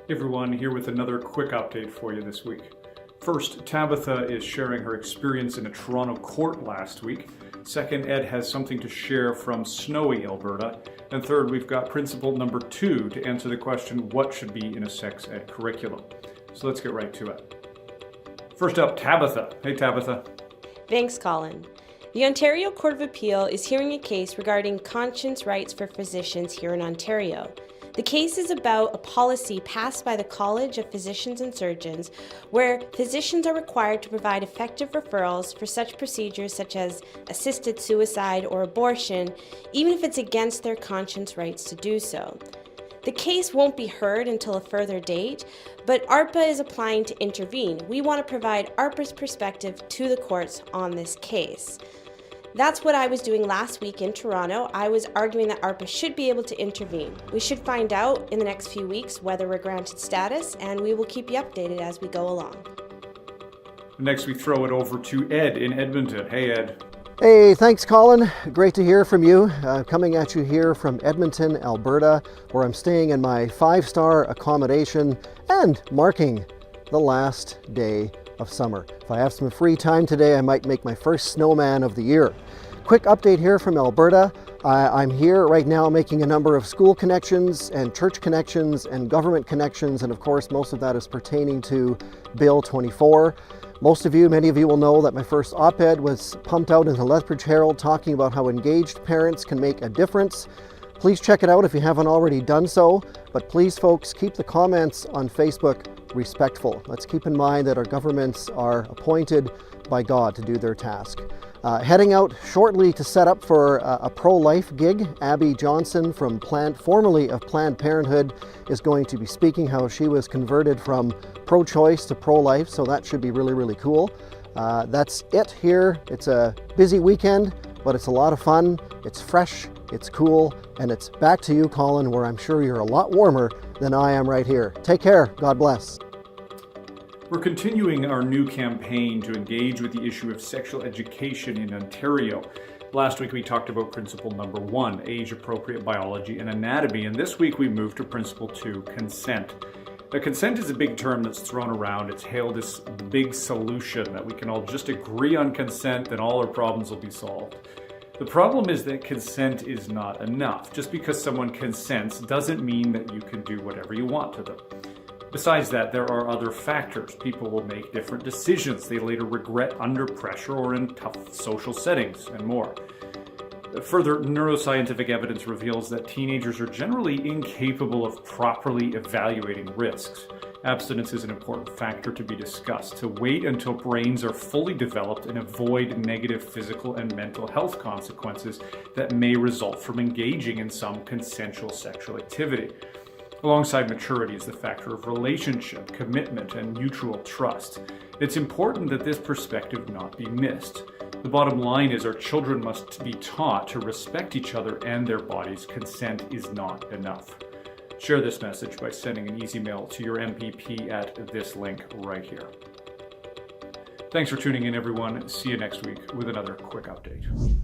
Hey everyone, here with another quick update for you this week. First, Tabitha is sharing her experience in a Toronto court last week. Second, Ed has something to share from snowy Alberta. And third, we've got principle number 2 to answer the question, what should be in a sex ed curriculum? So let's get right to it. First up, Tabitha. Hey Tabitha. Thanks, Colin. The Ontario Court of Appeal is hearing a case regarding conscience rights for physicians here in Ontario. The case is about a policy passed by the College of Physicians and Surgeons where physicians are required to provide effective referrals for such procedures such as assisted suicide or abortion, even if it's against their conscience rights to do so. The case won't be heard until a further date, but ARPA is applying to intervene. We want to provide ARPA's perspective to the courts on this case. That's what I was doing last week in Toronto. I was arguing that ARPA should be able to intervene. We should find out in the next few weeks whether we're granted status, and we will keep you updated as we go along. Next, we throw it over to Ed in Edmonton. Hey Ed. Hey, thanks Colin. Great to hear from you. Coming at you here from Edmonton, Alberta, where I'm staying in my 5-star accommodation and marking the last day of summer. If I have some free time today, I might make my first snowman of the year. Quick update here from Alberta. I'm here right now making a number of school connections and church connections and government connections, and of course most of that is pertaining to Bill 24. Many of you will know that my first op-ed was pumped out in the Lethbridge Herald talking about how engaged parents can make a difference. Please check it out if you haven't already done so, but please folks, keep the comments on Facebook respectful. Let's keep in mind that our governments are appointed by God to do their task. Heading out shortly to set up for a pro-life gig, Abby Johnson from formerly of Planned Parenthood is going to be speaking how she was converted from pro-choice to pro-life, so that should be really, really cool. That's it here. It's a busy weekend, but it's a lot of fun. It's fresh, it's cool, and it's back to you, Colin, where I'm sure you're a lot warmer than I am right here. Take care. God bless. We're continuing our new campaign to engage with the issue of sexual education in Ontario. Last week we talked about principle number 1, age-appropriate biology and anatomy, and this week we moved to principle 2, consent. Now, consent is a big term that's thrown around. It's hailed as the big solution, that we can all just agree on consent and all our problems will be solved. The problem is that consent is not enough. Just because someone consents doesn't mean that you can do whatever you want to them. Besides that, there are other factors. People will make different decisions they later regret under pressure or in tough social settings, and more. Further, neuroscientific evidence reveals that teenagers are generally incapable of properly evaluating risks. Abstinence is an important factor to be discussed, to wait until brains are fully developed and avoid negative physical and mental health consequences that may result from engaging in some consensual sexual activity. Alongside maturity is the factor of relationship, commitment, and mutual trust. It's important that this perspective not be missed. The bottom line is our children must be taught to respect each other and their bodies. Consent is not enough. Share this message by sending an easy mail to your MPP at this link right here. Thanks for tuning in, everyone. See you next week with another quick update.